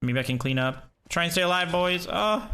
Maybe I can clean up. Try and stay alive, boys. Oh.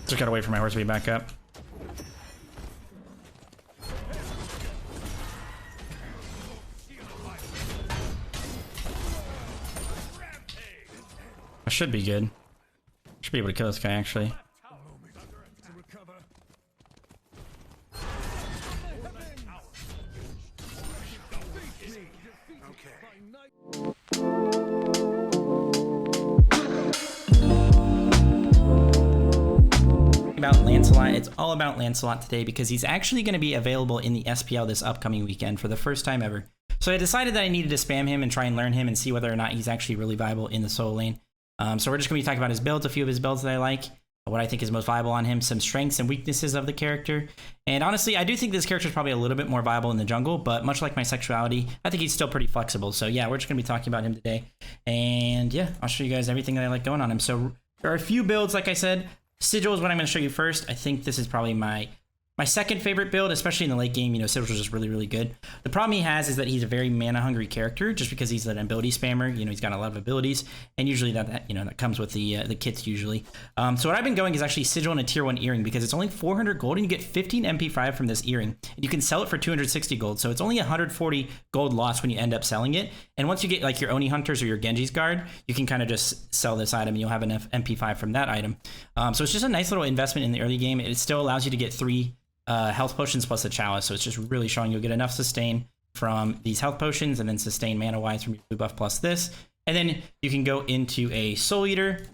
Just gotta wait for my horse to be back up. I should be good. Should be able to kill this guy, actually. About Lancelot. It's all about Lancelot today because he's actually going to be available in the SPL this upcoming weekend for the first time ever. So I decided that I needed to spam him and try and learn him and see whether or not he's actually really viable in the solo lane. So we're just going to be talking about his builds, a few of his builds that I like, what I think is most viable on him, some strengths and weaknesses of the character. And honestly, I do think this character is probably a little bit more viable in the jungle, but much like my sexuality, I think he's still pretty flexible. So yeah, we're just going to be talking about him today. And yeah, I'll show you guys everything that I like going on him. So there are a few builds, like I said. Sigil is what I'm going to show you first. I think this is probably my second favorite build, especially in the late game. You know, Sigil is just really, really good. The problem he has is that he's a very mana-hungry character, just because he's an ability spammer. You know, he's got a lot of abilities, and usually that comes with the kits usually. So what I've been going is actually Sigil and a tier 1 earring, because it's only 400 gold, and you get 15 MP5 from this earring. And you can sell it for 260 gold, so it's only 140 gold loss when you end up selling it. And once you get like your Oni Hunters or your Genji's Guard, you can kind of just sell this item, and you'll have enough MP5 from that item. So it's just a nice little investment in the early game. It still allows you to get 3 health potions plus a chalice, so it's just really showing you'll get enough sustain from these health potions and then sustain mana wise from your blue buff plus this, and then you can go into a Soul Eater,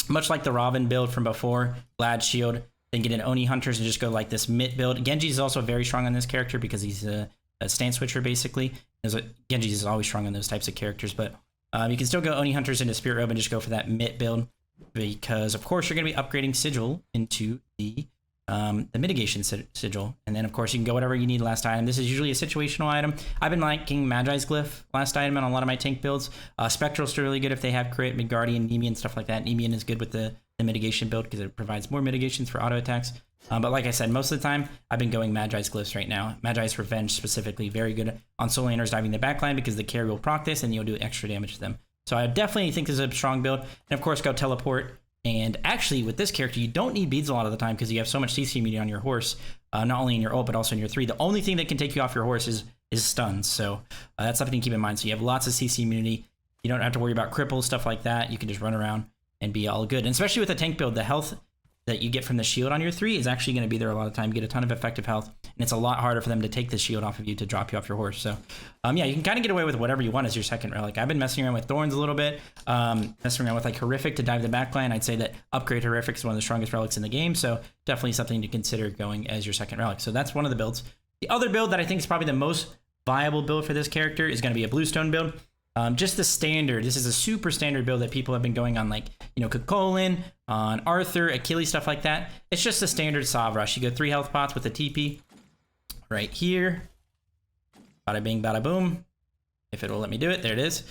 much like the Robin build from before, Glad Shield, then get an Oni Hunters and just go like this Mitt build. Genji is also very strong on this character because he's a stance switcher basically. Genji is always strong on those types of characters, but you can still go Oni Hunters into Spirit Robe and just go for that Mitt build, because of course you're going to be upgrading Sigil into the mitigation sigil, and then of course you can go whatever you need last item. This is usually a situational item. I've been liking Magi's Glyph last item on a lot of my tank builds. Spectral's still really good if they have crit, Midgardian, Nemean, stuff like that. Nemean is good with the mitigation build because it provides more mitigations for auto attacks. But like I said, most of the time I've been going Magi's Glyphs right now. Magi's Revenge specifically, very good on solo laners diving the backline because the carry will proc this and you'll do extra damage to them. So I definitely think this is a strong build. And of course go Teleport. And actually, with this character, you don't need beads a lot of the time because you have so much CC immunity on your horse, not only in your ult, but also in your 3. The only thing that can take you off your horse is stuns. So that's something to keep in mind. So you have lots of CC immunity. You don't have to worry about cripples, stuff like that. You can just run around and be all good. And especially with a tank build, the health that you get from the shield on your 3 is actually going to be there a lot of time. You get a ton of effective health, and it's a lot harder for them to take the shield off of you to drop you off your horse. So yeah, you can kind of get away with whatever you want as your second relic. I've been messing around with Thorns a little bit, messing around with like Horrific to dive the backline. I'd say that Upgrade Horrific is one of the strongest relics in the game, so definitely something to consider going as your second relic. So that's one of the builds. The other build that I think is probably the most viable build for this character is going to be a Bluestone build. Just the standard. This is a super standard build that people have been going on, like, you know, Cuchulainn, on Arthur, Achilles, stuff like that. It's just a standard Sav Rush. You go 3 health pots with a TP right here. Bada bing, bada boom. If it will let me do it, there it is.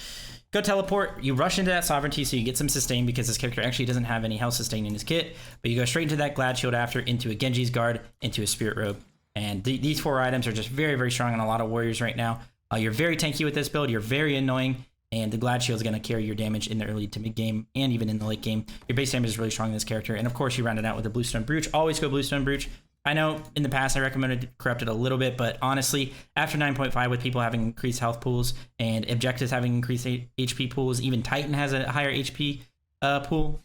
Go Teleport. You rush into that Sovereignty so you get some sustain because this character actually doesn't have any health sustain in his kit. But you go straight into that Glad Shield after, into a Genji's Guard, into a Spirit Robe. And these 4 items are just very, very strong on a lot of warriors right now. You're very tanky with this build. You're very annoying, and the Glad Shield is going to carry your damage in the early to mid game and even in the late game. Your base damage is really strong in this character, and of course you round it out with the Bluestone Brooch. Always go Bluestone Brooch. I know in the past I recommended Corrupted a little bit, but honestly, after 9.5 with people having increased health pools and objectives having increased HP pools, even Titan has a higher HP pool.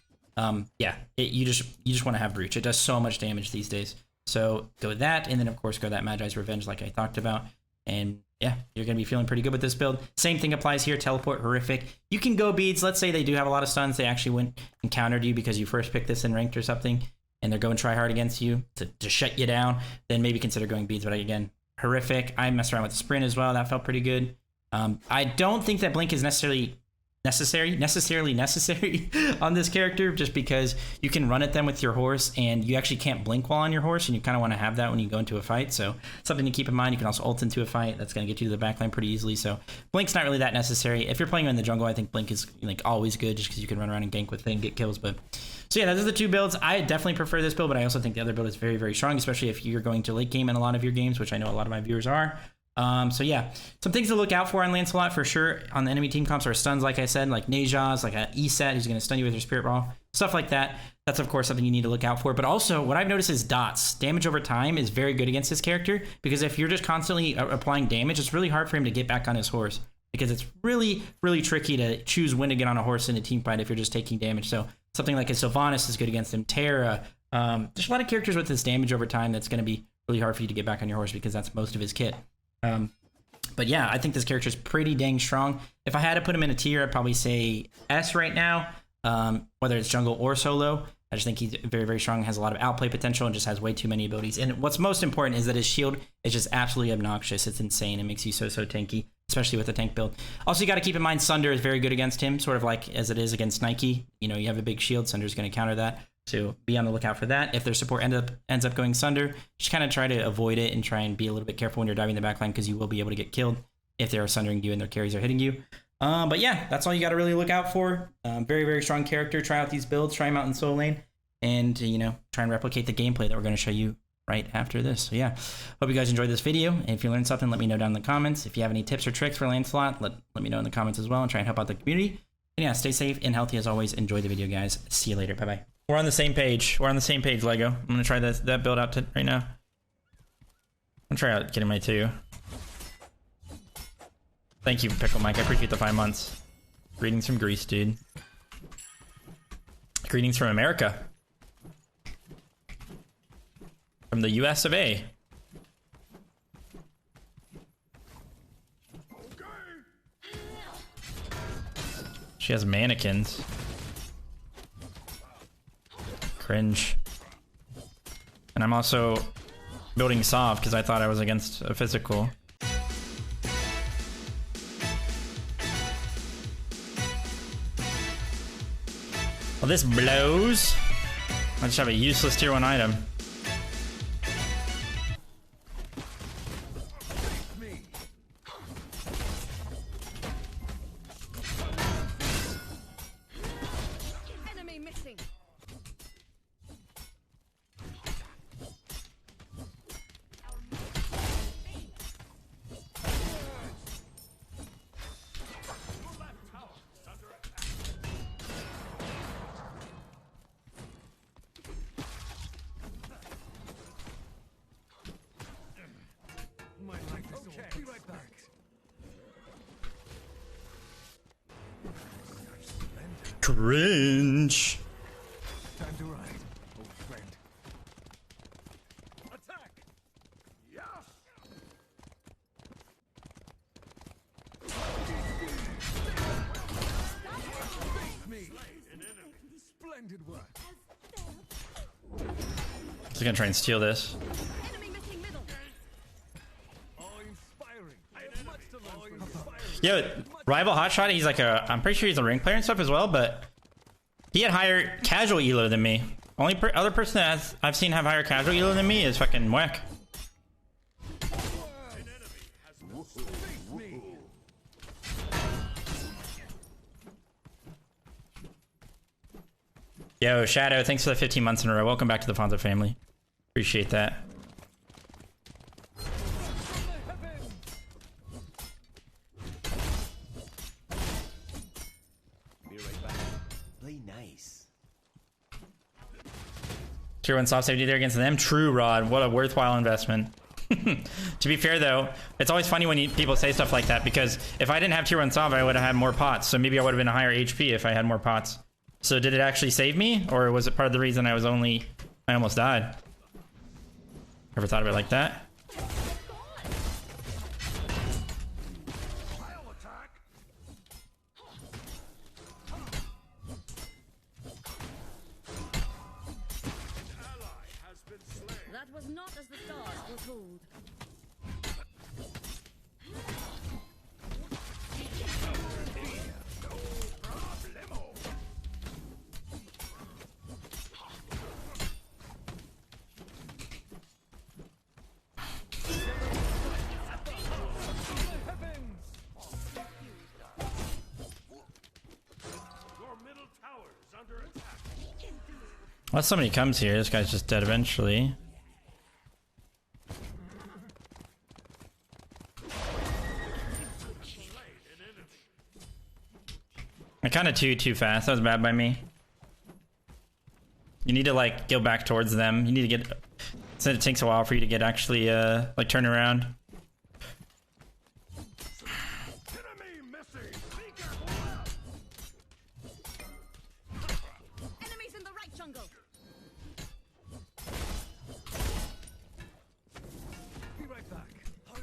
Yeah, you just want to have Brooch. It does so much damage these days. So go with that, and then of course go that Magi's Revenge like I talked about, and yeah, you're going to be feeling pretty good with this build. Same thing applies here. Teleport, Horrific. You can go beads. Let's say they do have a lot of stuns. They actually went and countered you because you first picked this in ranked or something, and they're going try hard against you to shut you down. Then maybe consider going beads. But again, Horrific. I messed around with the sprint as well. That felt pretty good. I don't think that Blink is necessarily necessarily necessary on this character, just because you can run at them with your horse and you actually can't blink while on your horse, and you kind of want to have that when you go into a fight. So something to keep in mind. You can also ult into a fight. That's going to get you to the backline pretty easily. So blink's not really that necessary. If you're playing in the jungle, I think blink is like always good, just because you can run around and gank with it and get kills. But so yeah, those are the two builds. I definitely prefer this build, but I also think the other build is very, very strong, especially if you're going to late game in a lot of your games, which I know a lot of my viewers are. So yeah, some things to look out for on Lancelot for sure. On the enemy team comps are stuns, like I said, like Neja's, like a E-set who's going to stun you with your Spirit Ball, stuff like that. That's of course something you need to look out for. But also what I've noticed is dots. Damage over time is very good against this character, because if you're just constantly applying damage, it's really hard for him to get back on his horse, because it's really, really tricky to choose when to get on a horse in a team fight if you're just taking damage. So something like a Sylvanas is good against him. Terra, there's a lot of characters with this damage over time that's going to be really hard for you to get back on your horse, because that's most of his kit. But yeah, I think this character is pretty dang strong. If I had to put him in a tier, I'd probably say S right now, whether it's jungle or solo. I just think he's very, very strong, has a lot of outplay potential, and just has way too many abilities. And what's most important is that his shield is just absolutely obnoxious. It's insane. It makes you so tanky, especially with a tank build. Also, you got to keep in mind Sunder is very good against him, sort of like as it is against Nike. You know, you have a big shield, Sunder's going to counter that. So be on the lookout for that. If their support ends up going Sunder, just kind of try to avoid it and try and be a little bit careful when you're diving the backline, because you will be able to get killed if they are Sundering you and their carries are hitting you. But yeah, that's all you got to really look out for. Very, very strong character. Try out these builds, try them out in solo lane, and you know, try and replicate the gameplay that we're going to show you right after this. So yeah, hope you guys enjoyed this video. And if you learned something, let me know down in the comments. If you have any tips or tricks for Lancelot, let me know in the comments as well, and try and help out the community. And yeah, stay safe and healthy as always. Enjoy the video, guys. See you later. Bye-bye. We're on the same page. We're on the same page, Lego. I'm going to try that build out right now. I'm going to try out getting my 2. Thank you, Pickle Mike. I appreciate the 5 months. Greetings from Greece, dude. Greetings from America. From the US of A. She has mannequins. Cringe. And I'm also building soft because I thought I was against a physical. Well, this blows. I just have a useless tier 1 item. Cringe. Time to ride, old friend. Attack! Yeah! Me. Splendid work. He's gonna try and steal this. Yo, rival hotshot. He's like I'm pretty sure he's a ring player and stuff as well, but he had higher casual elo than me. Only other person that I've seen have higher casual elo than me is fucking Mwek. Yo, Shadow, thanks for the 15 months in a row. Welcome back to the Fonzo family. Appreciate that. Tier 1 soft safety there against them. True, Rod. What a worthwhile investment. To be fair, though, it's always funny when people say stuff like that, because if I didn't have tier 1 soft, I would have had more pots. So maybe I would have been a higher HP if I had more pots. So did it actually save me? Or was it part of the reason I almost died? Ever thought of it like that? That was not as the stars foretold. Unless somebody comes here, this guy's just dead eventually. I kind of too fast. That was bad by me. You need to like go back towards them. You need to get. So it takes a while for you to get actually like turn around. Enemies in the right jungle. Be right back. Huzzah!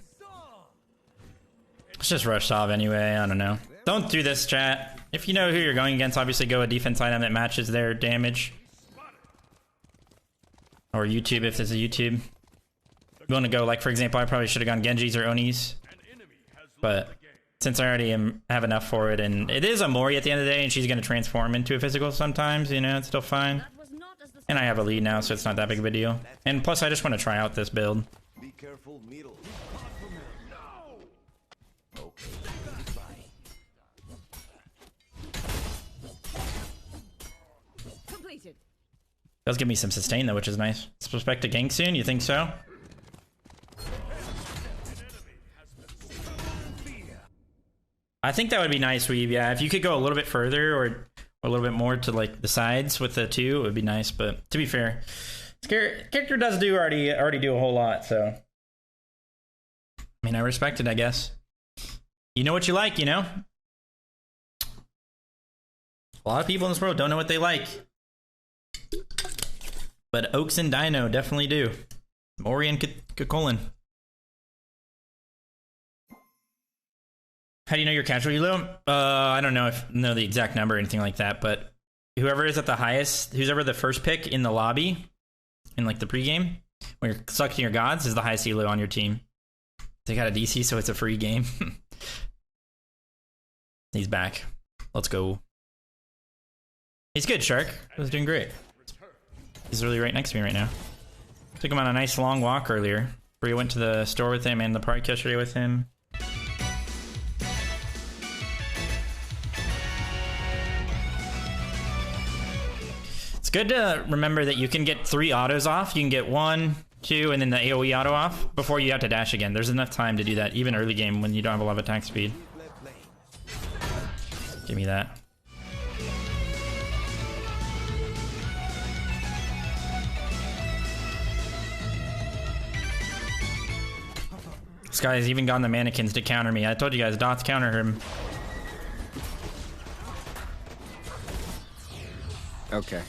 Let's just rush Sov anyway. I don't know. Don't do this, chat. If you know who you're going against, obviously go a defense item that matches their damage. Or YouTube if there's a YouTube. You want to go, like, for example, I probably should have gone Genji's or Oni's. But since I already have enough for it, and it is a Mori at the end of the day, and she's going to transform into a physical sometimes, you know, it's still fine. That was not as the And I have a lead now, so it's not that big of a deal. And plus, I just want to try out this build. Be careful, middle. completed. Does give me some sustain, though, which is nice. Suspect to gank soon? You think so? I think that would be nice, Weave. Yeah, if you could go a little bit further or a little bit more to like the sides with the two, it would be nice. But to be fair, character does do already do a whole lot. So, I mean, I respect it, I guess. You know what you like, you know. A lot of people in this world don't know what they like, but Oaks and Dino definitely do. Mori and Kakolin. How do you know your casualty low? I don't know the exact number or anything like that, but whoever is at the highest, who's ever the first pick in the lobby, in like the pregame, when you're selecting your gods, is the highest elo on your team. They got a DC, so it's a free game. He's back. Let's go. He's good, Shark. He's doing great. He's really right next to me right now. Took him on a nice long walk earlier. Bria went to the store with him and the park yesterday with him. It's good to remember that you can get 3 autos off. You can get 1, 2, and then the AoE auto off before you have to dash again. There's enough time to do that, even early game when you don't have a lot of attack speed. Give me that. This guy's even gotten the mannequins to counter me. I told you guys, dots counter him. Okay.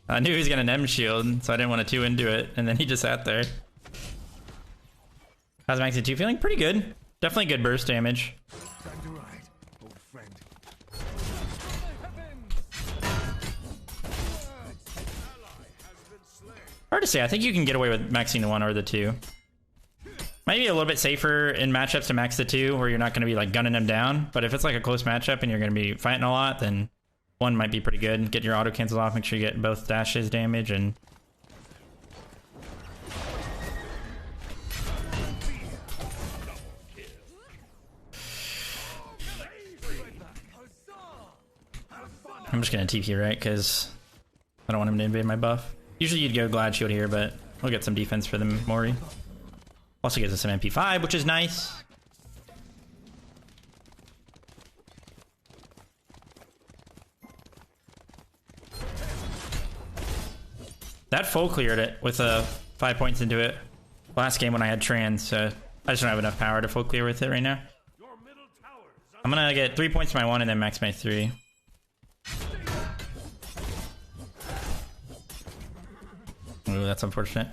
I knew he was gonna Nem shield, so I didn't want to 2 into it, and then he just sat there. How's Maxi 2 feeling? Pretty good. Definitely good burst damage. Time to ride, old friend. Hard to say. I think you can get away with maxing the 1 or the 2. Might be a little bit safer in matchups to max the 2, where you're not going to be like gunning them down. But if it's like a close matchup and you're going to be fighting a lot, then 1 might be pretty good. Get your auto cancel off. Make sure you get both dashes damage and. I'm just gonna TP right because I don't want him to invade my buff. Usually you'd go Glad Shield here, but we'll get some defense for the Mori. Also gives us some MP5, which is nice. That full cleared it with 5 points into it last game when I had trans, so I just don't have enough power to full clear with it right now. I'm gonna get 3 points to my 1 and then max my 3. Ooh, that's unfortunate.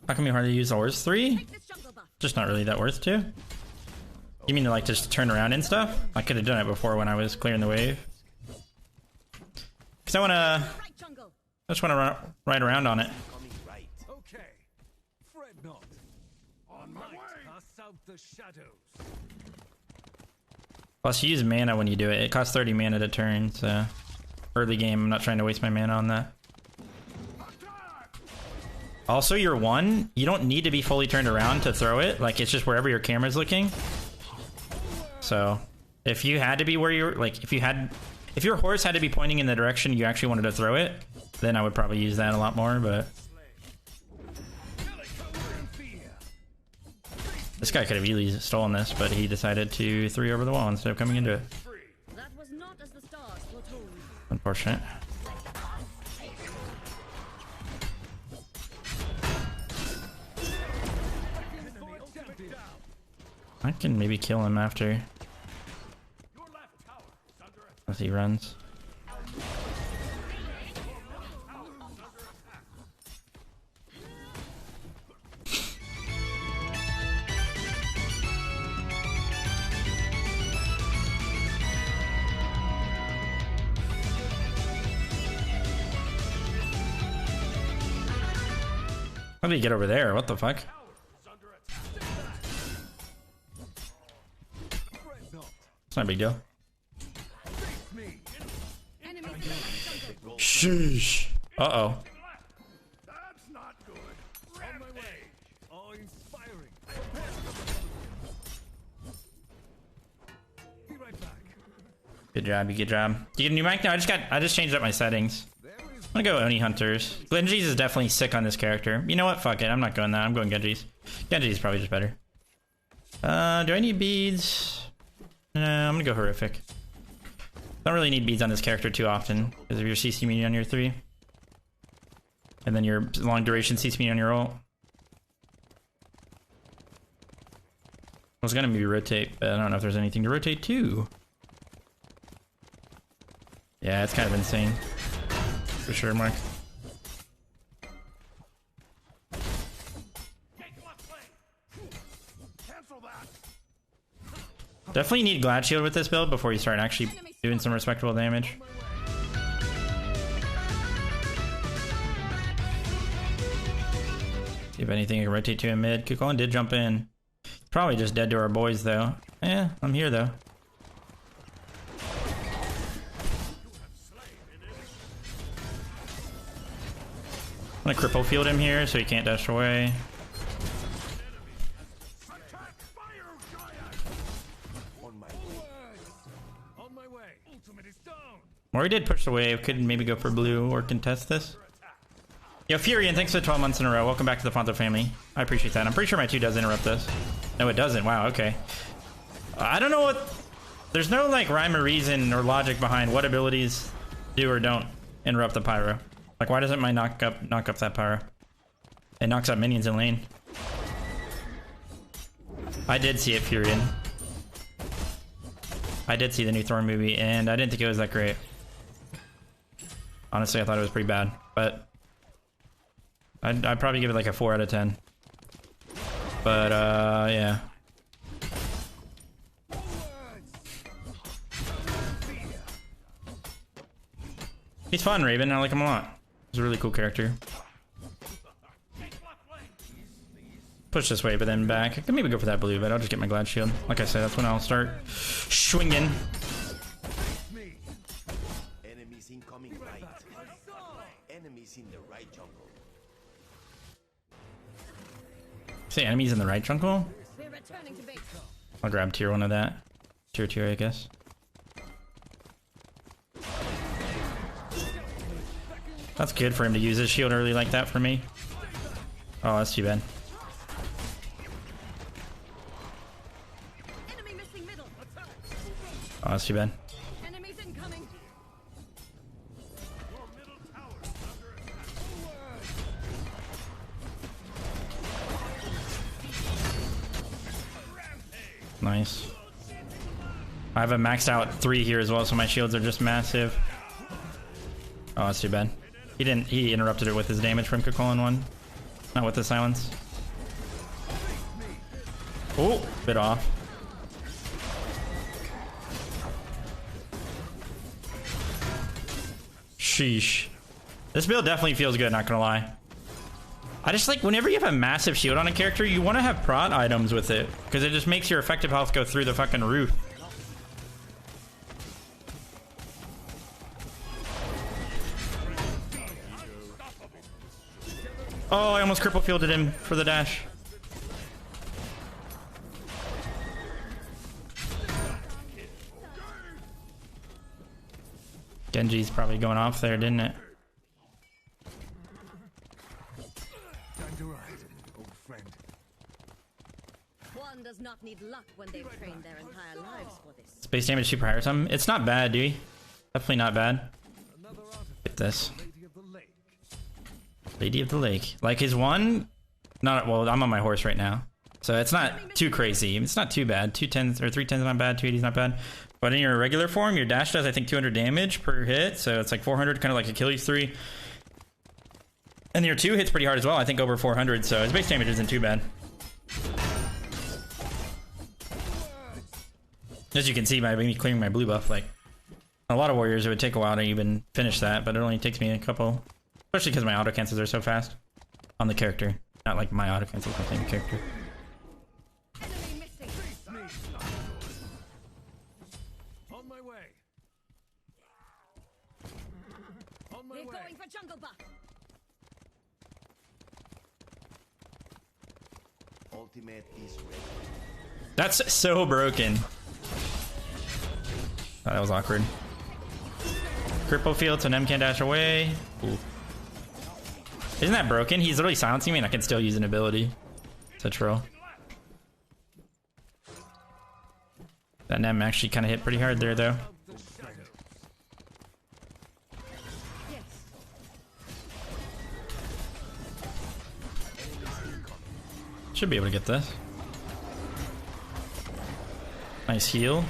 How come you hardly use ores? 3? Just not really that worth to. You mean to like just turn around and stuff? I could have done it before when I was clearing the wave. Cause I just wanna ride around on it. Okay, fret not. On my way. Cast out the shadows. Plus, you use mana when you do it. It costs 30 mana to turn, so early game, I'm not trying to waste my mana on that. Also, your one, you don't need to be fully turned around to throw it. Like, it's just wherever your camera's looking. So, if you had to be where you're, like, if your horse had to be pointing in the direction you actually wanted to throw it, then I would probably use that a lot more, but... This guy could have easily stolen this, but he decided to 3 over the wall instead of coming into it. That was not as the stars foretold. Unfortunate. I can maybe kill him after. As he runs. How did he get over there? What the fuck? It's not a big deal. Sheesh. Uh-oh. That's not good. On my way. Oh, inspiring. Be right back. Good job, good job. Do you get a new mic now? I just changed up my settings. I'm gonna go Oni Hunters. Genji's is definitely sick on this character. You know what? Fuck it. I'm not going that. I'm going Genji's. Genji's probably just better. Do I need beads? No, I'm gonna go Horrific. Don't really need beads on this character too often because of your CC meter on your 3. And then your long duration CC meter on your ult. I was gonna maybe rotate, but I don't know if there's anything to rotate to. Yeah, it's kind of insane. For sure, Mark. Definitely need Glad Shield with this build before you start actually doing some respectable damage. See if anything can rotate to him mid. Kukulkan did jump in. Probably just dead to our boys though. Yeah, I'm here though. I'm gonna cripple field him here so he can't dash away. Or he did push away. Could maybe go for blue or contest this. Yo, Furion, thanks for 12 months in a row. Welcome back to the Fonto family. I appreciate that. I'm pretty sure my 2 does interrupt this. No, it doesn't. Wow, okay. I don't know what... There's no, like, rhyme or reason or logic behind what abilities do or don't interrupt the pyro. Like, why doesn't my knock up that pyro? It knocks out minions in lane. I did see it, Furion. I did see the new Thorn movie, and I didn't think it was that great. Honestly, I thought it was pretty bad, but I'd probably give it like a 4 out of 10. But yeah. He's fun, Raven. I like him a lot. He's a really cool character. Push this way, but then back. I could maybe go for that blue, but I'll just get my Glad Shield. Like I said, that's when I'll start swinging. Enemies incoming right. Enemies in the right jungle. Say enemies in the right jungle? We're returning to base. I'll grab tier 1 of that. Tier 2, I guess. That's good for him to use his shield early like that for me. Oh, that's too bad. Enemy missing middle. Oh, that's too bad. Enemies incoming. Nice. I have a maxed out 3 here as well, so my shields are just massive. Oh, that's too bad. He interrupted it with his damage from Kukulkan 1. Not with the silence. Oh, bit off. Sheesh. This build definitely feels good, not gonna lie. I just like, whenever you have a massive shield on a character, you want to have prot items with it, because it just makes your effective health go through the fucking roof. Oh, I almost cripple fielded him for the dash. Genji's probably going off there, didn't it? Time to ride, old friend. One does not need luck when they've trained their entire lives for this. Space damage super high or something. It's not bad, dude. Definitely not bad. Another artifact. Get this. Lady of the Lake. Lady of the Lake. Like his one, not well. I'm on my horse right now, so it's not too crazy. It's not too bad. 210s or 310s not bad. 280s not bad. But in your regular form, your dash does I think 200 damage per hit, so it's like 400, kind of like Achilles 3. And your 2 hits pretty hard as well. I think over 400. So his base damage isn't too bad. As you can see by me clearing my blue buff, like a lot of warriors, it would take a while to even finish that, but it only takes me a couple. Especially because my auto cancels are so fast on the character. Not like my auto cancels on the character. Enemy missing. On my way. On my They're way. going for jungle buff. Ultimate is ready. That's so broken. Oh, that was awkward. Cripple field, so Nem can't dash away. Ooh. Isn't that broken? He's literally silencing me and I can still use an ability. Such roll. That Nem actually kind of hit pretty hard there though. Yes. Should be able to get this. Nice heal.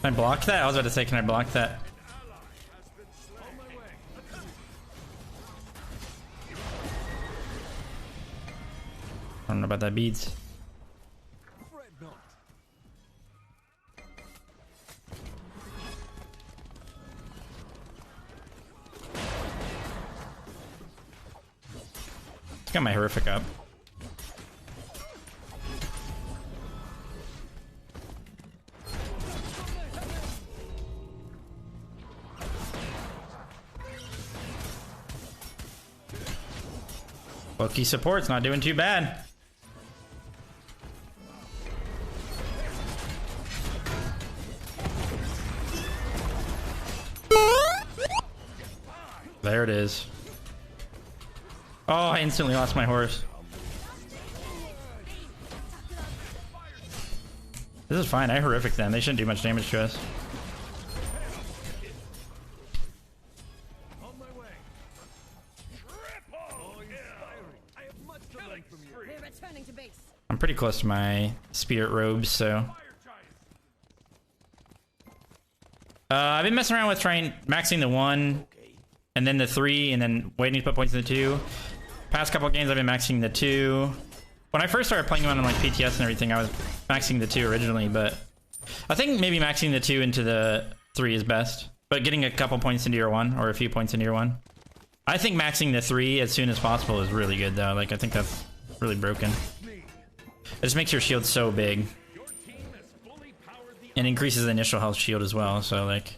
Can I block that? I was about to say, can I block that? I don't know about that beads. Fret not. Let's get my horrific up. Loki support's not doing too bad. There it is. Oh, I instantly lost my horse. This is fine. I horrific them. They shouldn't do much damage to us. On my way. Triple inspiring. I have much to learn from you. They're returning to base. I'm pretty close to my spirit robes, so. I've been messing around with maxing the 1 and then the 3 and then waiting to put points in the 2. Past couple of games I've been maxing the 2. When I first started playing on like PTS and everything, I was maxing the 2 originally, but I think maybe maxing the 2 into the 3 is best. But getting a couple points into your 1 or a few points into your 1. I think maxing the 3 as soon as possible is really good though. Like I think that's really broken. It just makes your shield so big. And increases the initial health shield as well, so like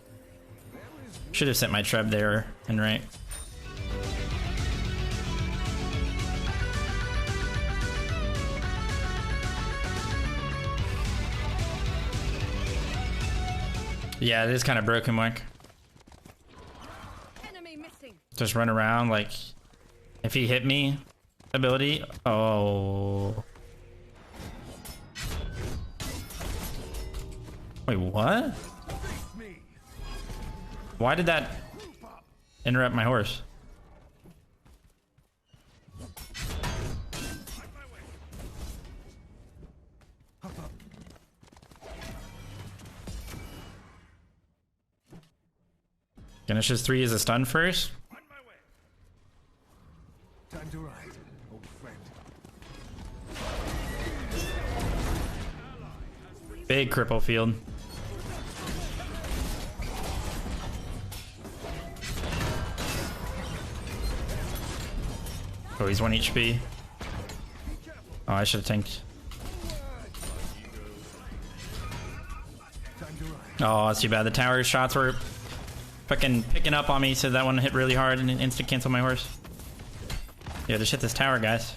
should have sent my Treb there and right. Yeah, it is kind of broken, Mike. Enemy missing. Just run around like if he hit me ability. Oh. Wait, what? Why did that interrupt my horse? Ganesh's 3 is a stun first. Time to ride, old friend. Big cripple field. Oh, he's 1 HP. Oh, I should have tanked. Time to ride. Oh, that's too bad. The tower shots were fucking picking up on me, so that one hit really hard and instant cancel my horse. Yeah, just hit this tower, guys.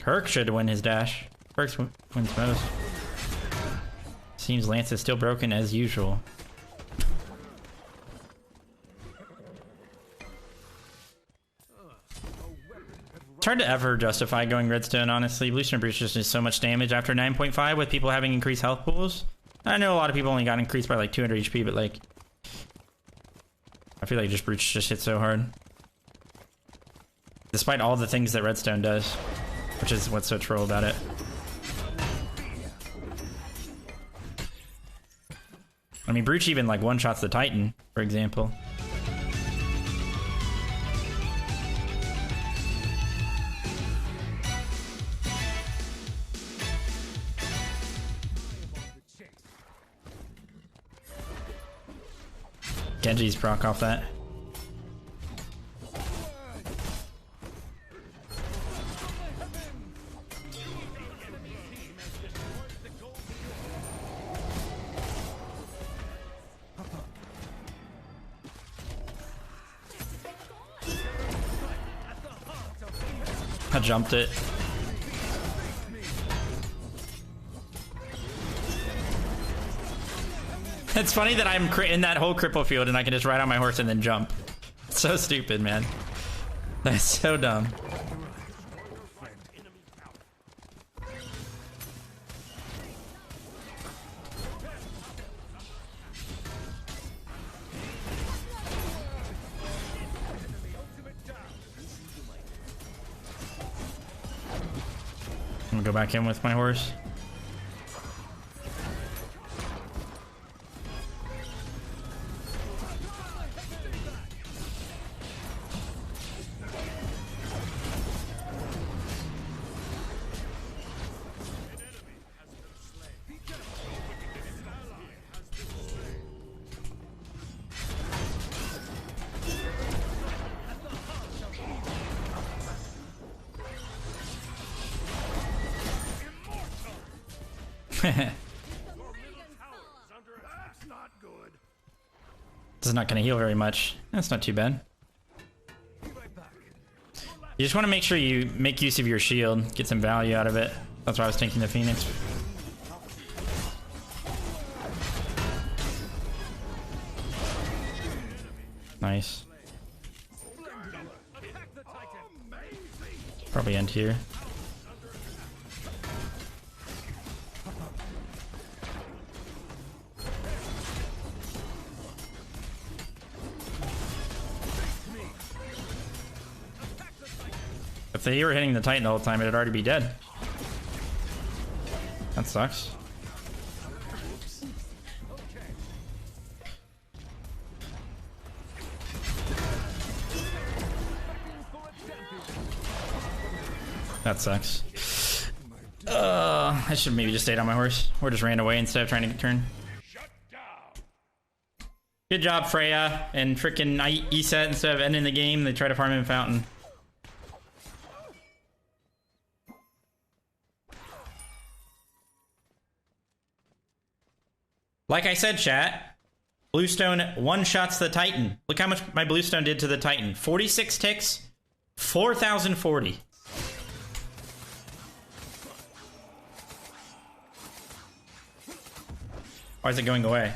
Kirk should win his dash. Kirk wins most. Seems Lance is still broken as usual. It's hard to ever justify going redstone, honestly. Bluestone Breach just does so much damage after 9.5 with people having increased health pools. I know a lot of people only got increased by like 200 HP, but like... I feel like just Breach just hits so hard. Despite all the things that redstone does. Which is what's so troll about it. I mean, Breach even like one-shots the Titan, for example. Genji's proc off that. I jumped it. It's funny that I'm in that whole cripple field and I can just ride on my horse and then jump. It's so stupid, man. That's so dumb. I'm gonna go back in with my horse. This is not going to heal very much. That's not too bad. You just want to make sure you make use of your shield, get some value out of it. That's why I was taking the Phoenix. Nice. Probably end here. If they were hitting the Titan the whole time, it'd already be dead. That sucks. That sucks. I should maybe just stayed on my horse or just ran away instead of trying to get turn. Good job, Freya and frickin' Iset. Instead of ending the game, they try to farm in Fountain. Like I said, chat, Bluestone one-shots the Titan. Look how much my Bluestone did to the Titan. 46 ticks, 4,040. Why is it going away?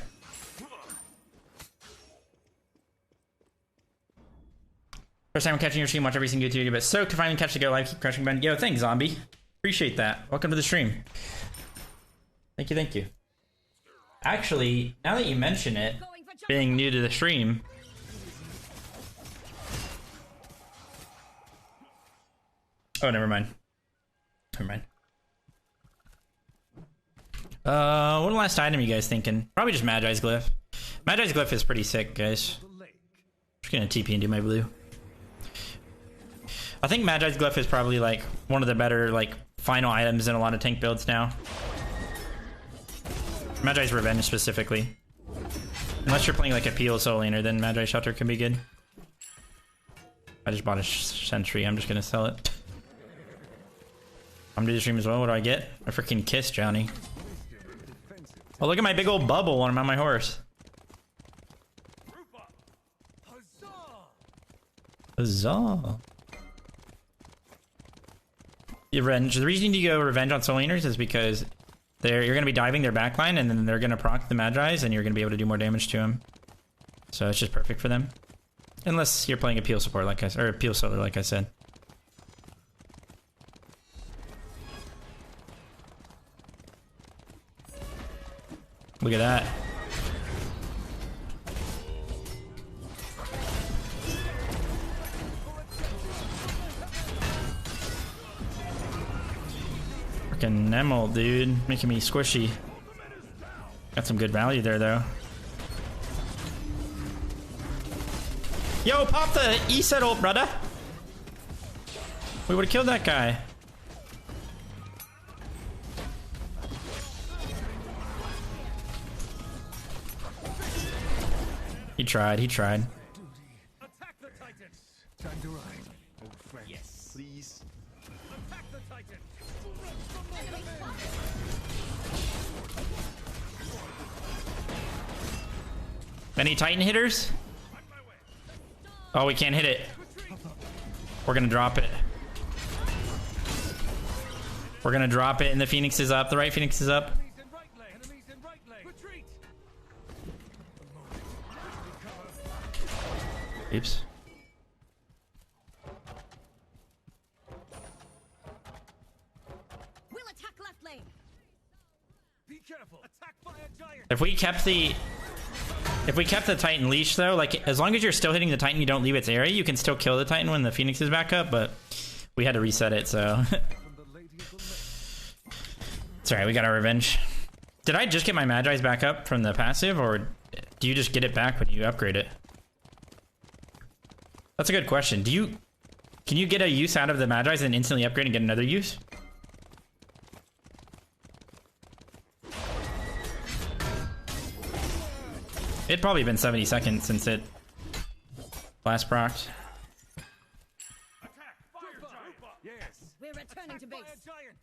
First time I'm catching your stream, watch every single YouTube, but stoked to finally catch the go live. Keep crushing button. Yo, thanks, Zombie. Appreciate that. Welcome to the stream. Thank you, thank you. Actually, now that you mention it, being new to the stream, oh, never mind. Never mind. What last item you guys thinking? Probably just Magi's Glyph. Magi's Glyph is pretty sick, guys. Just gonna TP and do my blue. I think Magi's Glyph is probably like one of the better like final items in a lot of tank builds now. Magi's Revenge specifically. Unless you're playing like a Peel Soul Laner, then Magi's Shelter can be good. I just bought a Sentry, I'm just gonna sell it. I'm doing the stream as well. What do I get? A freaking kiss, Johnny. Oh, look at my big old bubble when I'm on my horse. Huzzah. Revenge. The reason you go revenge on soul laners is because you're going to be diving their backline, and then they're going to proc the Magi's, and you're going to be able to do more damage to them. So it's just perfect for them. Unless you're playing a peel support, like I said, or a peel solar, like I said. Look at that. Freaking Nemel, dude. Making me squishy. Got some good value there, though. Yo, pop the E-set ult, brother. We would've killed that guy. He tried, he tried. Attack the Titans. Time to ride, old friend. Yes, please. Attack the Titan. Any Titan hitters? Oh, we can't hit it. We're gonna drop it. We're gonna drop it, and the Phoenix is up. The right Phoenix is up. Enemies in right lane. Enemies in right lane. Retreat. Oops. We'll attack left lane. Be careful. Attack by a giant. If we kept the Titan leash, though, like, as long as you're still hitting the Titan, you don't leave its area, you can still kill the Titan when the Phoenix is back up, but we had to reset it, so. From the Lady of the Lake. It's alright, we got our revenge. Did I just get my Magi's back up from the passive, or do you just get it back when you upgrade it? That's a good question. Can you get a use out of the Magi's and instantly upgrade and get another use? It'd probably been 70 seconds since it last procced. Attack. Fire giant. Yes. We're returning to base. By a giant.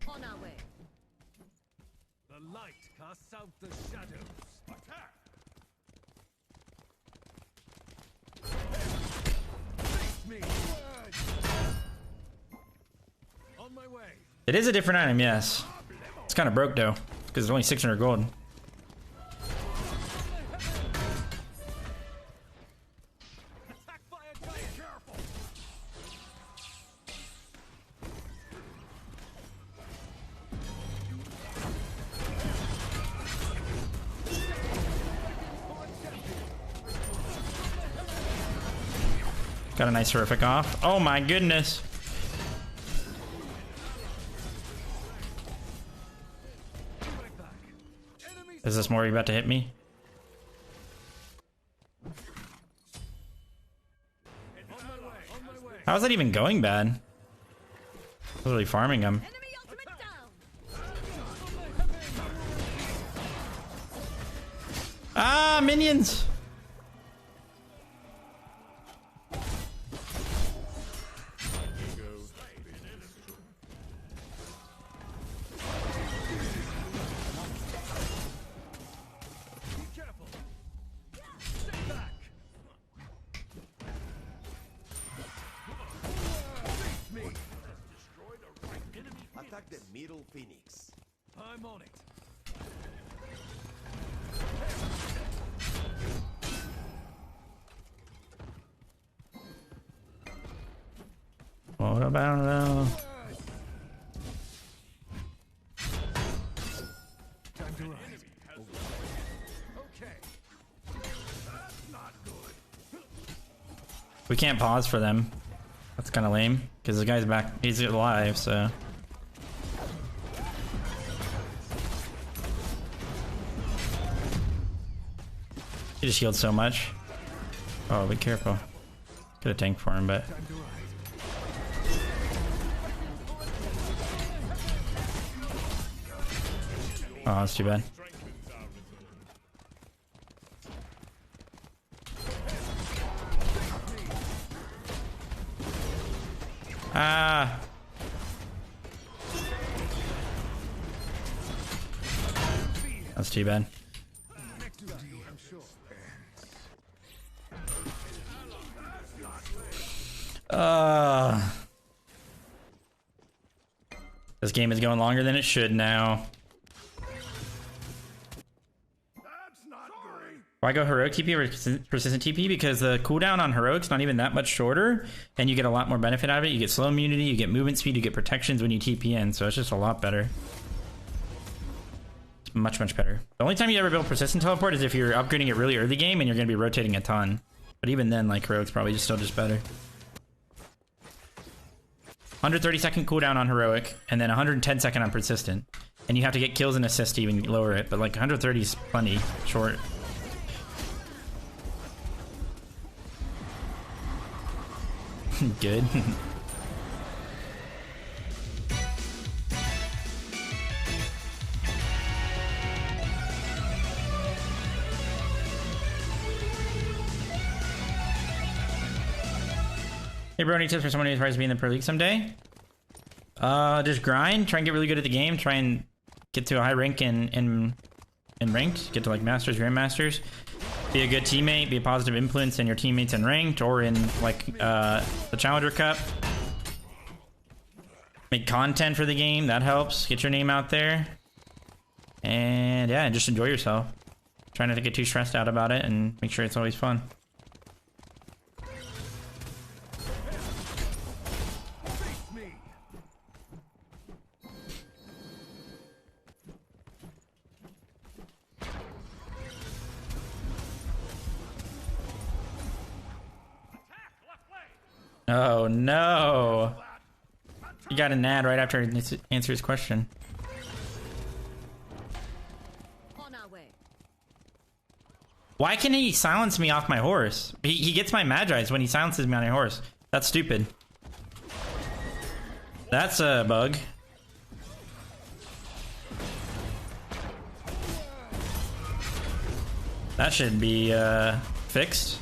On our way. The light casts out the shadows. Attack. Face me. On my way. It is a different item, yes. It's kind of broke though, because it's only 600 gold. Attack by a giant. Careful. Got a nice horrific off. Oh my goodness. Is this more about to hit me? How is that even going bad? I was really farming him. Enemy ultimate down. Ah, minions! Be careful. Stay back. Face me. Attack the middle Phoenix. I'm on it. What about now? Time to ride. Okay. That's not good. We can't pause for them. That's kind of lame, because the guy's back. He's alive, so. He just healed so much. Oh, be careful. Could have tanked for him, but. Time to ride. Oh, that's too bad. Ah. That's too bad. This game is going longer than it should now. Why go heroic TP or persistent TP? Because the cooldown on heroic's not even that much shorter, and you get a lot more benefit out of it. You get slow immunity, you get movement speed, you get protections when you TP in, so it's just a lot better. It's much, much better. The only time you ever build persistent teleport is if you're upgrading it really early game and you're going to be rotating a ton. But even then, like, heroic's probably still just better. 130-second cooldown on heroic, and then 110-second on persistent. And you have to get kills and assists to even lower it, but like 130 is plenty short. Good. Hey bro, any tips for someone who tries to be in the Pro League someday? Just grind, try and get really good at the game, try and get to a high rank in ranked, get to like Masters, Grandmasters. Be a good teammate, be a positive influence in your teammates in ranked or in like the Challenger Cup. Make content for the game, that helps. Get your name out there. And yeah, just enjoy yourself. Try not to get too stressed out about it and make sure it's always fun. Oh no! You got an ad right after I answer his question. On our way. Why can he silence me off my horse? He gets my Magi's when he silences me on a horse. That's stupid. That's a bug. That should be fixed.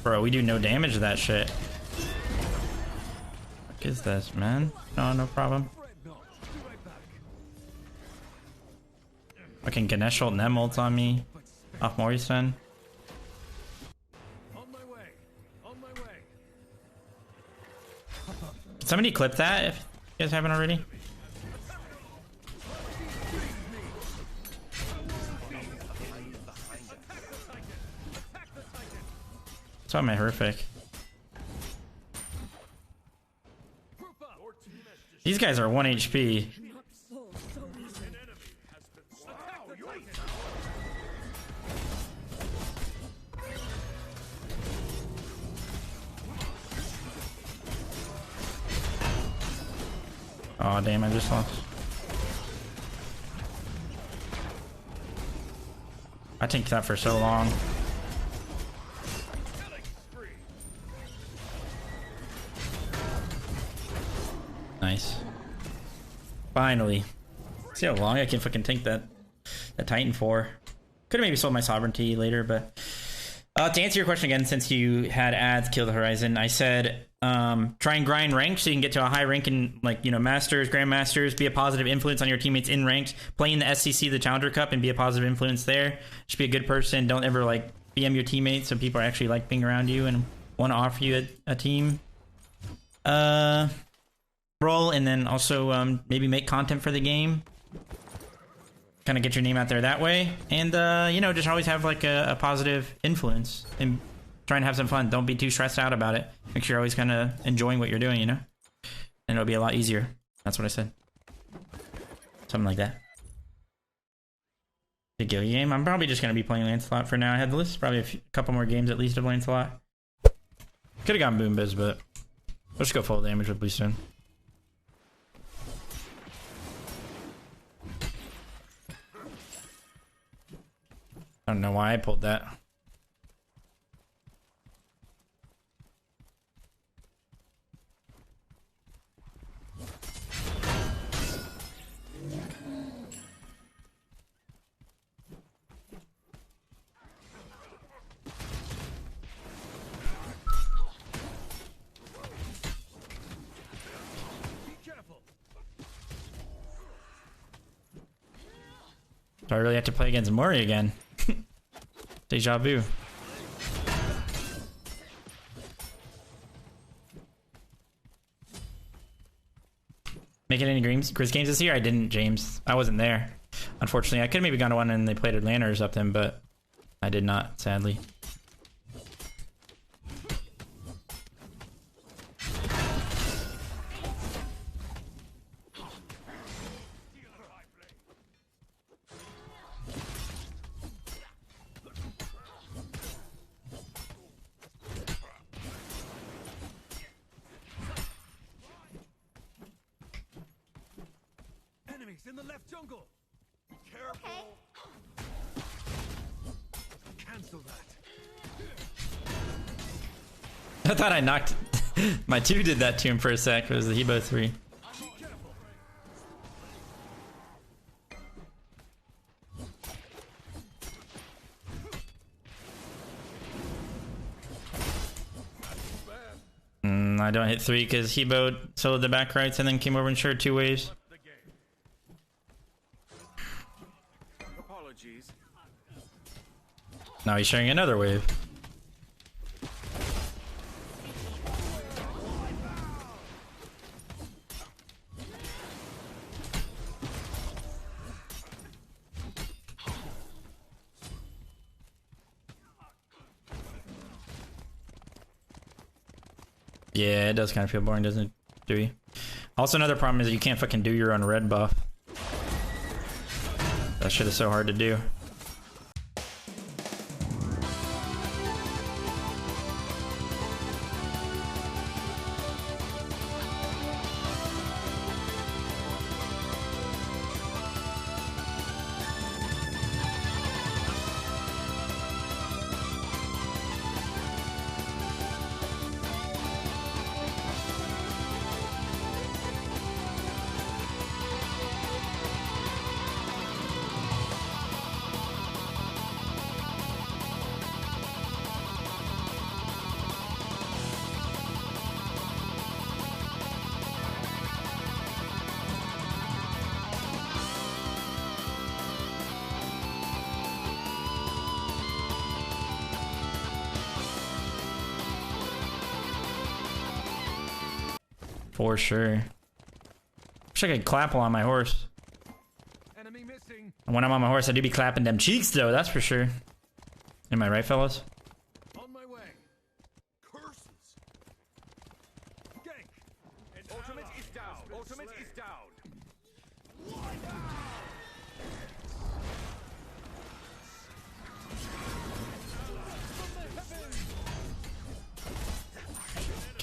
Bro, we do no damage to that shit. What is this, man? No problem. Fucking Ganesh ult and ults on me. Off Morrison. On my way. On my way. Can somebody clip that if you guys haven't already? It's on my horrific. These guys are 1 HP. Oh damn, I just lost. I tanked that for so long. Nice. Finally. See how long I can fucking tank that Titan for. Could have maybe sold my sovereignty later, but to answer your question again, since you had ads kill the horizon, I said try and grind ranked so you can get to a high rank in, like, you know, Masters, Grandmasters, be a positive influence on your teammates in ranked, play in the SCC, the Challenger Cup, and be a positive influence there. Just be a good person. Don't ever like BM your teammates so people are actually like being around you and want to offer you a team role, and then also maybe make content for the game, kind of get your name out there that way, and you know, just always have like a positive influence and try and have some fun. Don't be too stressed out about it. Make sure you're always kind of enjoying what you're doing, you know, and it'll be a lot easier. That's what I said. Something like that. The Gilly game, I'm probably just going to be playing Lancelot for now. I had the list, probably a couple more games at least of Lancelot. Could have gotten Boom Biz, but let's just go full damage with Blue Stone. I don't know why I pulled that. Do I really have to play against Mori again? Deja vu. Making any Grizz games this year? I didn't, James. I wasn't there. Unfortunately, I could have maybe gone to one and they played Atlanta or something, but I did not, sadly. Enemies in the left jungle. Careful. Cancel that. I thought I knocked... My 2 did that to him for a sec. It was the Hebo 3. I don't hit 3 because Hebo soloed the back rights and then came over and shared 2 waves. Apologies. Now he's sharing another wave. Yeah, it does kind of feel boring, doesn't it, Dewey? Also, another problem is that you can't fucking do your own red buff. That shit is so hard to do. For sure. Wish I could clap while on my horse. Enemy missing. And when I'm on my horse, I do be clapping them cheeks, though, that's for sure. Am I right, fellas? On my way. Curses. Gank. Ultimate is down. Ultimate is down.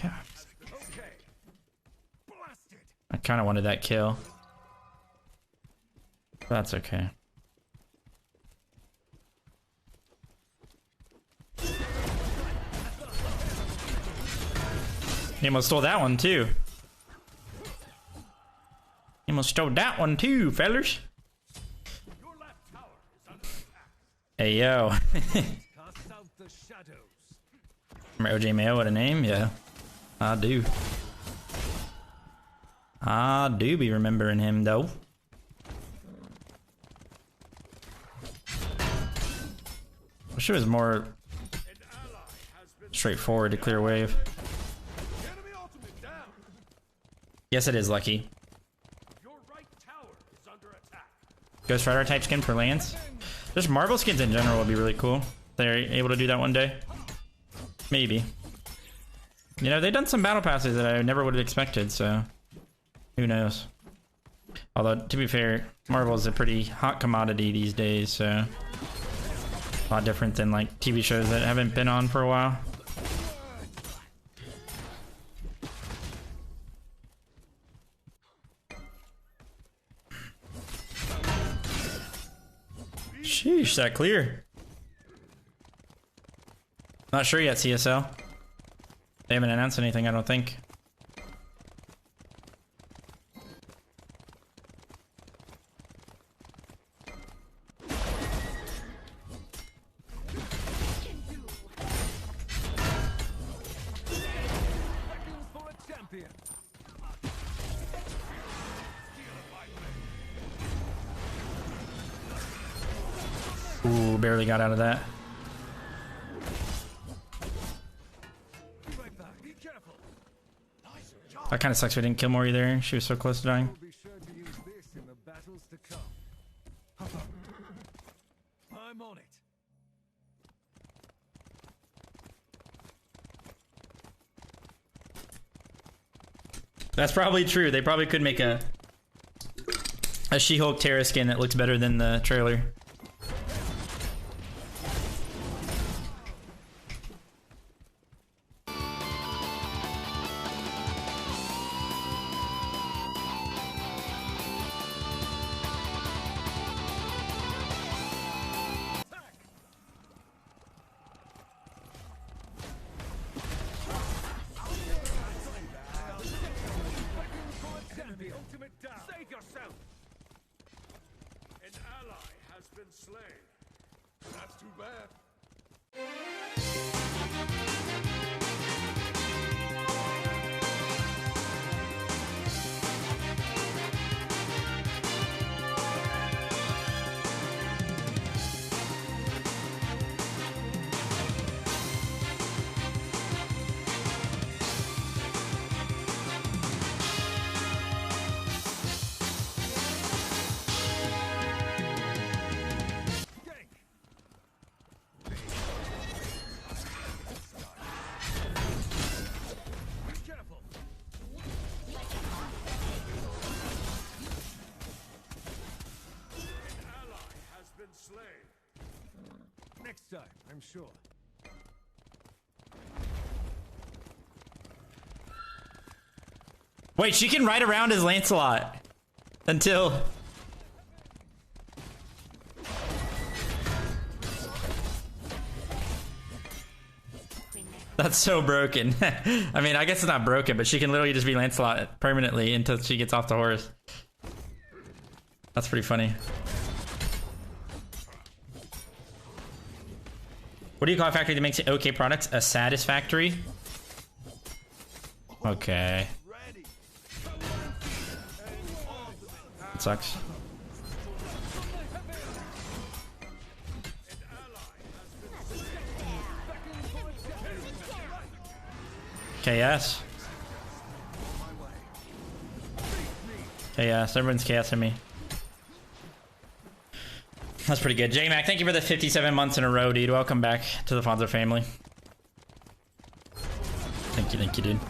God. Okay. Blasted. I kind of wanted that kill. That's okay. He almost stole that one too. He almost stole that one too, fellas. Your left tower is under attack. Hey yo. Cast out the shadows. Remember OJ Mayo? What a name? Yeah. I do. I do be remembering him though. Wish it was more straightforward to clear wave. Enemy ultimate down. Yes, it is lucky. Your right tower is under attack. Ghost Rider type skin for Lance. Just Marvel skins in general would be really cool. They're able to do that one day. Maybe. You know, they've done some battle passes that I never would have expected, so who knows. Although, to be fair, Marvel is a pretty hot commodity these days, so a lot different than like TV shows that haven't been on for a while. Sheesh, that clear. Not sure yet, CSL. They haven't announced anything, I don't think. For a champion. Ooh, barely got out of that. Right back. Be careful. That kind of sucks we didn't kill Mori there. She was so close to dying. We'll be sure to use this in the battles to come. I'm on it. That's probably true. They probably could make a She-Hulk Terra skin that looks better than the trailer. Enemy ultimate down. Save yourself. An ally has been slain. That's too bad. Next time, I'm sure. Wait, she can ride around as Lancelot until... That's so broken. I mean, I guess it's not broken, but she can literally just be Lancelot permanently until she gets off the horse. That's pretty funny. What do you call a factory that makes okay products? A satisfactory? Okay. It sucks. KS. KS. Everyone's KSing me. That's pretty good. J-Mac, thank you for the 57 months in a row, dude. Welcome back to the Fonzo family. Thank you, dude.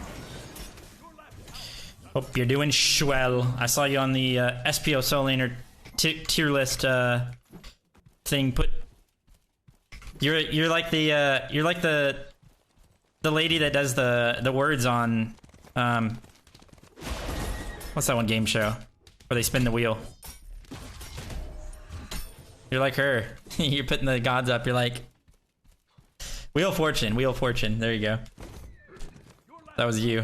Hope you're doing swell. I saw you on the SPO Soul Laner tier list thing. You're like the lady that does the words on what's that one game show where they spin the wheel? You're like her. You're putting the gods up. You're like Wheel of Fortune. Wheel of Fortune. There you go. That was you.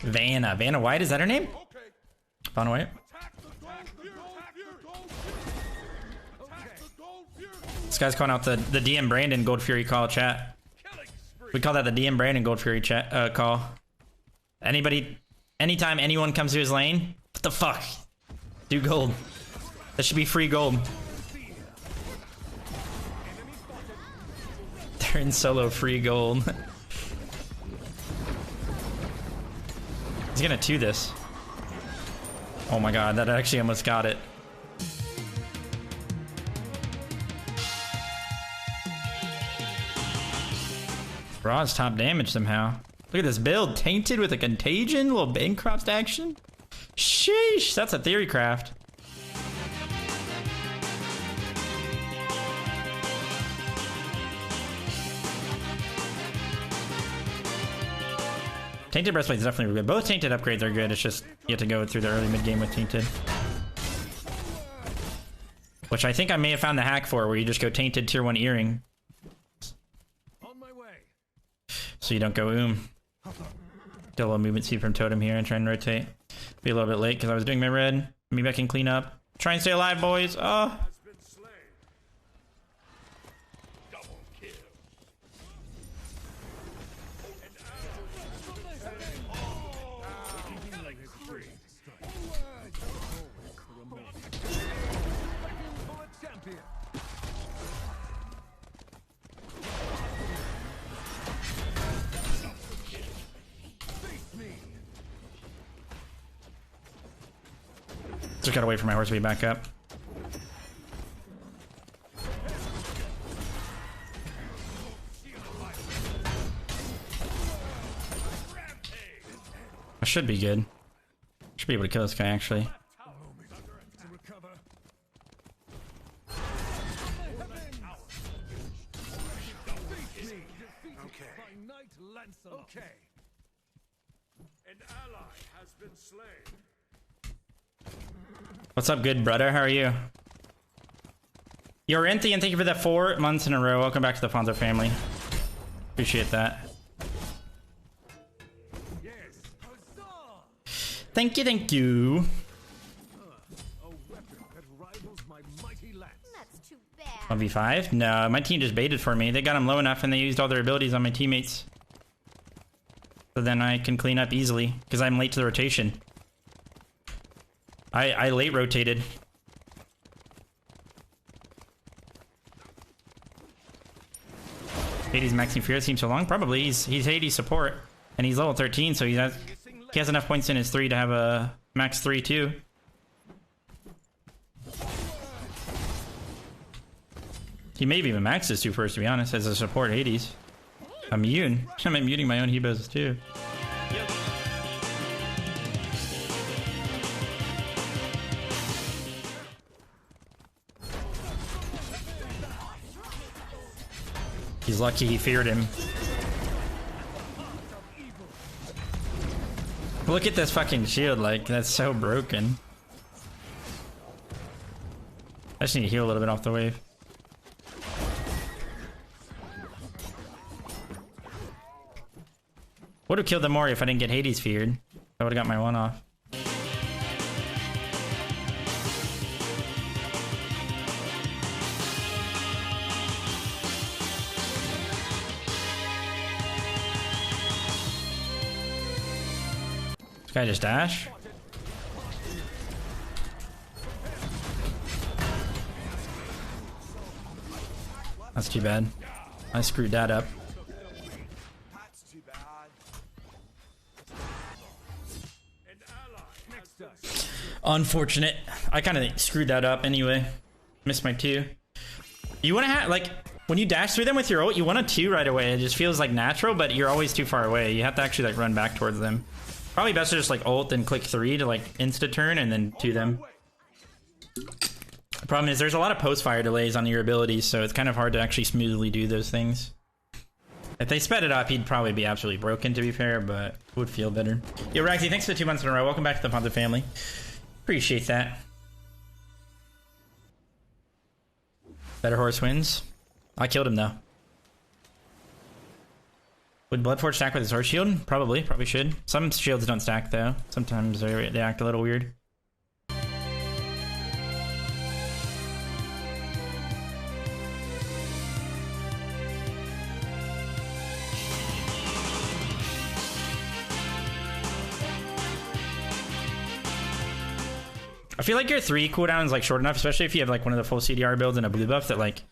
Vanna White, is that her name? Vanna White. This guy's calling out the DM Brandon Gold Fury call chat. We call that the DM Brandon Gold Fury chat call. Anytime anyone comes to his lane, what the fuck? Do gold. That should be free gold. They're in solo free gold. He's gonna 2 this. Oh my god, that actually almost got it. Raw's top damage somehow. Look at this build. Tainted with a contagion. Little Bancroft action. Sheesh. That's a theory craft. Tainted Breastplate is definitely really good. Both Tainted upgrades are good. It's just you have to go through the early mid game with Tainted. Which I think I may have found the hack for, where you just go Tainted tier 1 earring. So you don't go Do a little movement speed from Totem here and try and rotate. Be a little bit late because I was doing my red. Maybe I can clean up. Try and stay alive, boys. Oh. Just gotta wait for my horse to be back up. I should be good. Should be able to kill this guy actually. Okay. An ally has been slain. What's up, good brother? How are you? Yo, Renthian, thank you for the 4 months in a row. Welcome back to the Fonzo family. Appreciate that. Yes. Huzzah! Thank you, thank you. A weapon that rivals my mighty lance. That's too bad. 1v5? No, my team just baited for me. They got him low enough and they used all their abilities on my teammates. So then I can clean up easily because I'm late to the rotation. I late rotated. Hades maxing Fear seems so long. Probably he's Hades support and he's level 13, so he has enough points in his 3 to have a max 3 too. He may have even maxed his 2 first, to be honest, as a support Hades. I'm immune. I'm muting my own Hebos too. He's lucky he feared him. Look at this fucking shield, like, that's so broken. I just need to heal a little bit off the wave. Would have killed them more if I didn't get Hades feared. I would have got my 1 off. This guy just dash? That's too bad. I screwed that up. Unfortunate. I kind of screwed that up anyway. Missed my 2. You want to have, like, when you dash through them with your ult, you want a 2 right away. It just feels like natural, but you're always too far away. You have to actually, like, run back towards them. Probably best to just, like, ult and click 3 to, like, insta-turn and then 2 them. The problem is there's a lot of post-fire delays on your abilities, so it's kind of hard to actually smoothly do those things. If they sped it up, he'd probably be absolutely broken, to be fair, but it would feel better. Yo, Ragsy, thanks for the 2 months in a row. Welcome back to the Ponza family. Appreciate that. Better horse wins. I killed him though. Would Bloodforge stack with his horse shield? Probably. Probably should. Some shields don't stack though. Sometimes they act a little weird. I feel like your 3 cooldown is like short enough, especially if you have like one of the full CDR builds and a blue buff, that like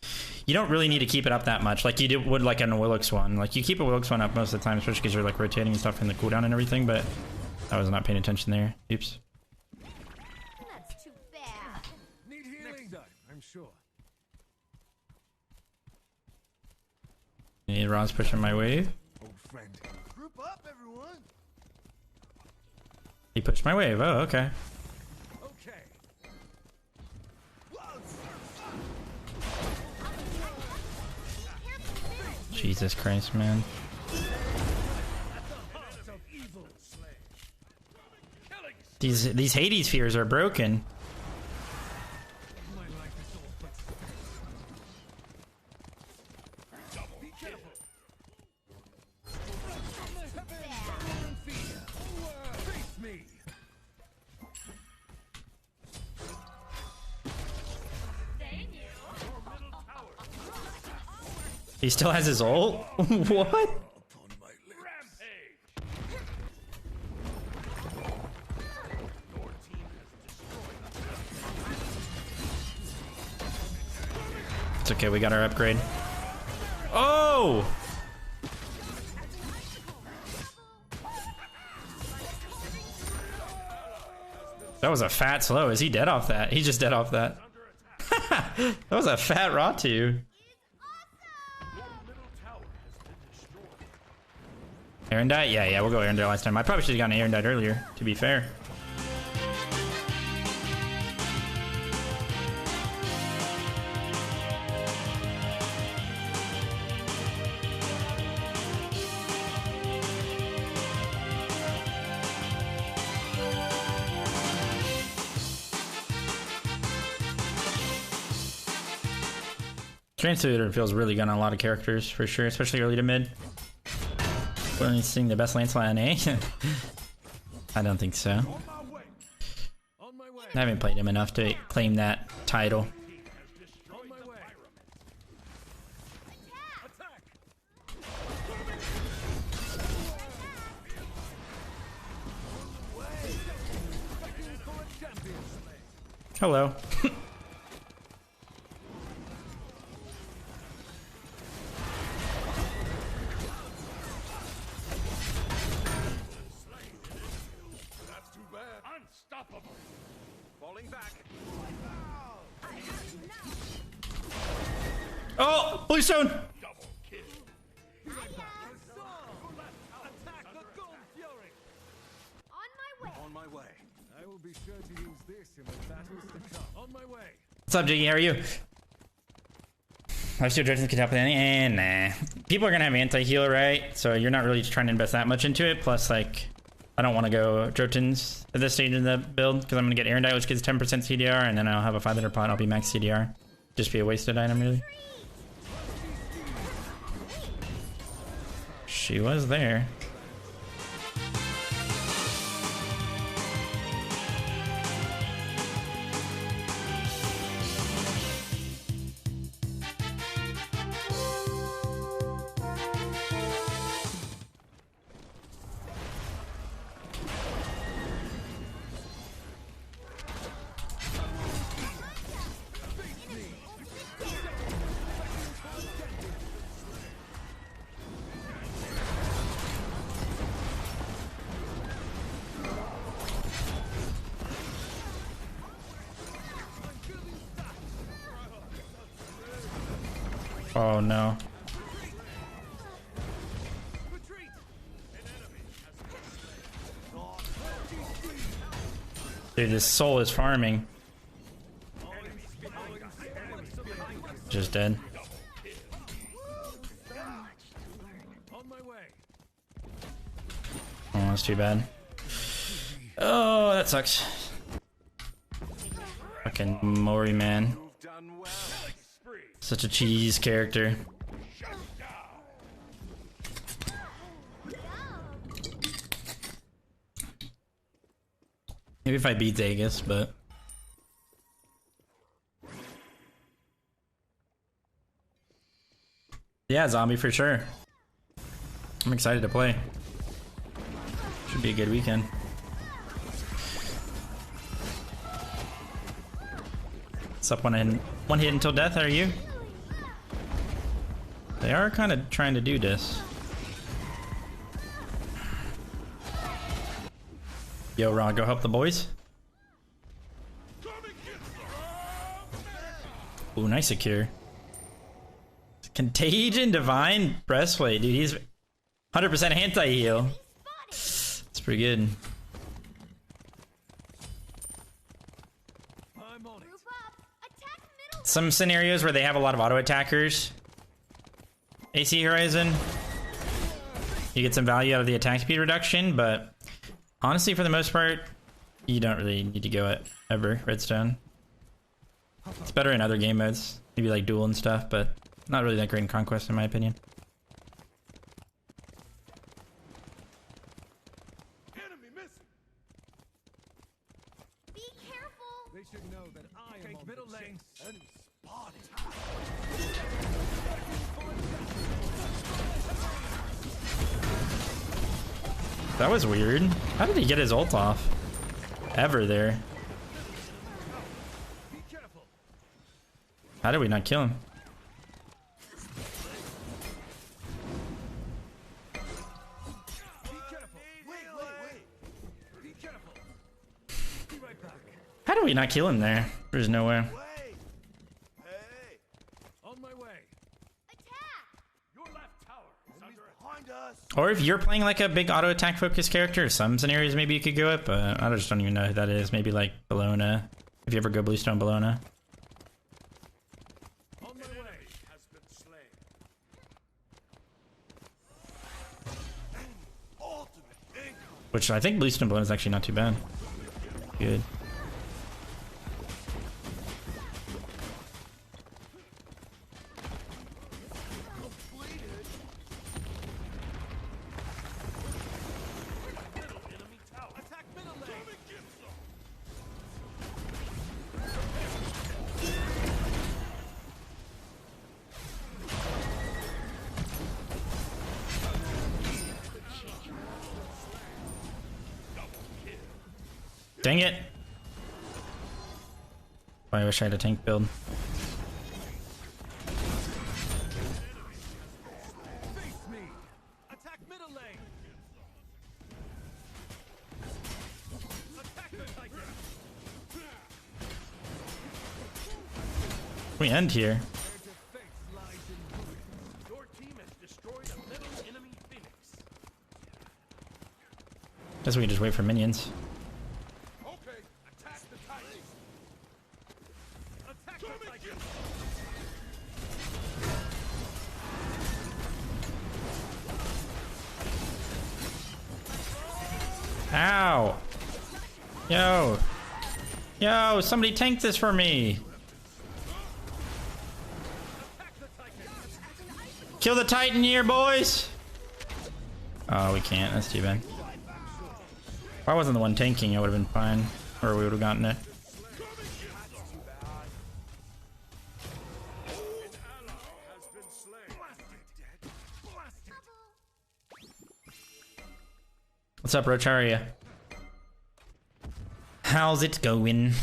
you don't really need to keep it up that much like you would like on a Willix one. Like you keep a Willix one up most of the time, especially because you're like rotating and stuff in the cooldown and everything, but I was not paying attention there. Oops. That's too bad. Need healing. Next time, I'm sure. Hey, Ron's pushing my wave. Old friend. Group up, everyone. He pushed my wave. Oh, okay. Okay. Jesus Christ, man. These Hades fears are broken. He still has his ult? What? It's okay, we got our upgrade. Oh! That was a fat slow. Is he dead off that? He's just dead off that. That was a fat Ratu. Aaron died? Yeah, we'll go Aaron died last time. I probably should have gotten Aaron died earlier, to be fair. Translator feels really good on a lot of characters, for sure, especially early to mid. When he's seeing the best Lancelot in A? I don't think so. I haven't played him enough to claim that title. Hello. Oh, Bluestone! On my way. I will be sure to use this in the battles to come. On my way. What's up, Jiggy? How are you? I still Judgment can help with any, and nah. People are gonna have anti-heal, right? So you're not really trying to invest that much into it. Plus, like, I don't want to go Jotuns at this stage of the build because I'm gonna get Erendite, which gives 10% CDR, and then I'll have a 500 pot. I'll be max CDR. Just be a wasted item, really. She was there. Oh no. Dude, this soul is farming. Just dead. Oh, that's too bad. Oh, that sucks. Fucking Mori, man. Such a cheese character. Maybe if I beat Vegas, but yeah, zombie for sure. I'm excited to play. Should be a good weekend. What's up, one hit until death? How are you? They are kind of trying to do this. Yo, Ron, go help the boys. Ooh, nice secure. Contagion, Divine, Breastplate. Dude, he's 100% anti-heal. It's pretty good. Some scenarios where they have a lot of auto attackers. AC Horizon, you get some value out of the attack speed reduction, but honestly, for the most part, you don't really need to go it ever, Redstone. It's better in other game modes, maybe like Duel and stuff, but not really that great in Conquest in my opinion. Enemy missing. Be careful. They should know that I am on middle lane. Enemy spotted. That was weird. How did he get his ult off? Ever there. How did we not kill him? Be careful. Be careful. Be right back. How do we not kill him there? There's no way. Wait! Hey! On my way. Attack! Your left tower is Enemies under attack. behind us! Or if you're playing like a big auto attack focused character, some scenarios maybe you could go it, but I just don't even know who that is. Maybe like Bologna. If you ever go Bluestone Bologna. On my way. Has been slain. Ultimate income! Which I think Bluestone Bologna is actually not too bad. Good. Enemy tower. Attack middle lane. Dang it! I wish I had a tank build. Face me. Attack middle lane. Attack the Titan. We end here. Their defense lies in ruins. Your team has destroyed a middle enemy Phoenix. Guess we can just wait for minions. Okay. Attack the Titan. Attack the Titan. Ow! Yo! Yo, somebody tank this for me! Attack the Titan. Kill the Titan here, boys! Oh, we can't. That's too bad. If I wasn't the one tanking, I would have been fine. Or we would have gotten it. Has been slain. What's up, Roach? How are you? How's it going?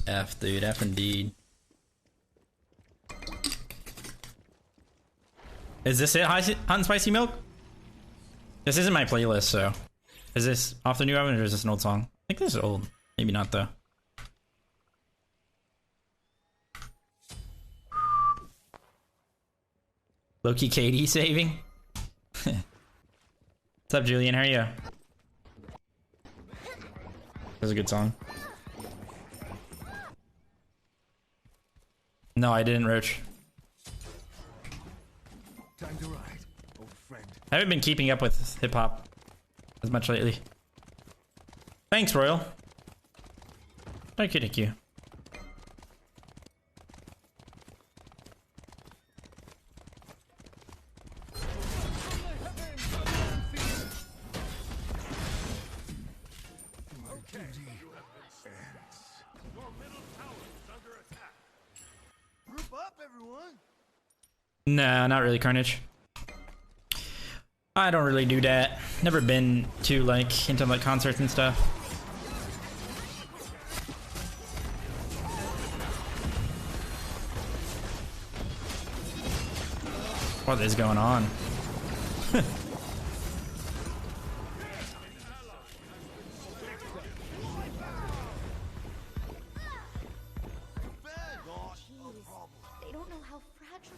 F, dude. F indeed. Is this it, Hot and Spicy Milk? This isn't my playlist, so... Is this off the new album or is this an old song? I think this is old. Maybe not, though. Loki KD saving? What's up, Julian? How are you? That's a good song. No, I didn't, Roach. Time to ride, old friend. I haven't been keeping up with hip-hop as much lately. Thanks, Royal. Thank you, thank you. Group up, everyone! Nah, not really, Carnage. I don't really do that. Never been too, like, into, like, concerts and stuff. What is going on? They don't know how fragile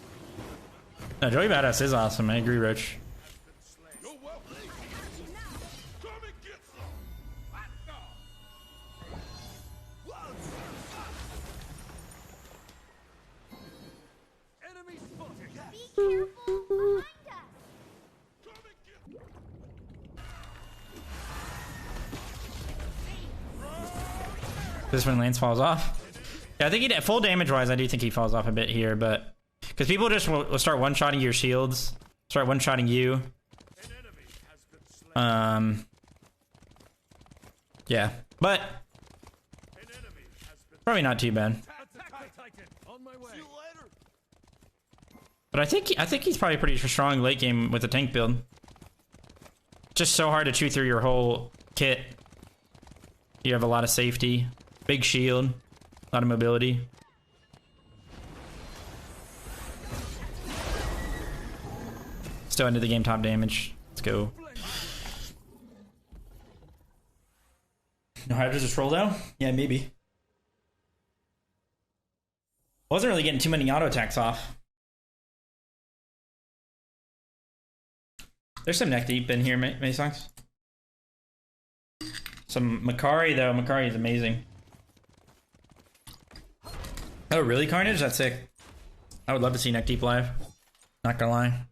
I am. No, Joey Badass is awesome. I agree, Roach. Enemy spotted. Be careful behind us. This when Lance falls off. Yeah, I think he full damage wise, I do think he falls off a bit here, but because people just will start one-shotting your shields, start one-shotting you. Yeah, but probably not too bad. Attack the Titan. On my way. See you later! But I think he's probably pretty strong late game with the tank build. Just so hard to chew through your whole kit. You have a lot of safety, big shield, a lot of mobility. Still into the game top damage. Let's go. No Hydra's a troll though? Yeah, maybe. Wasn't really getting too many auto attacks off. There's some neck deep in here, Masongs. Some Makari though. Makari is amazing. Oh, really, Carnage? That's sick. I would love to see neck deep live. Not gonna lie.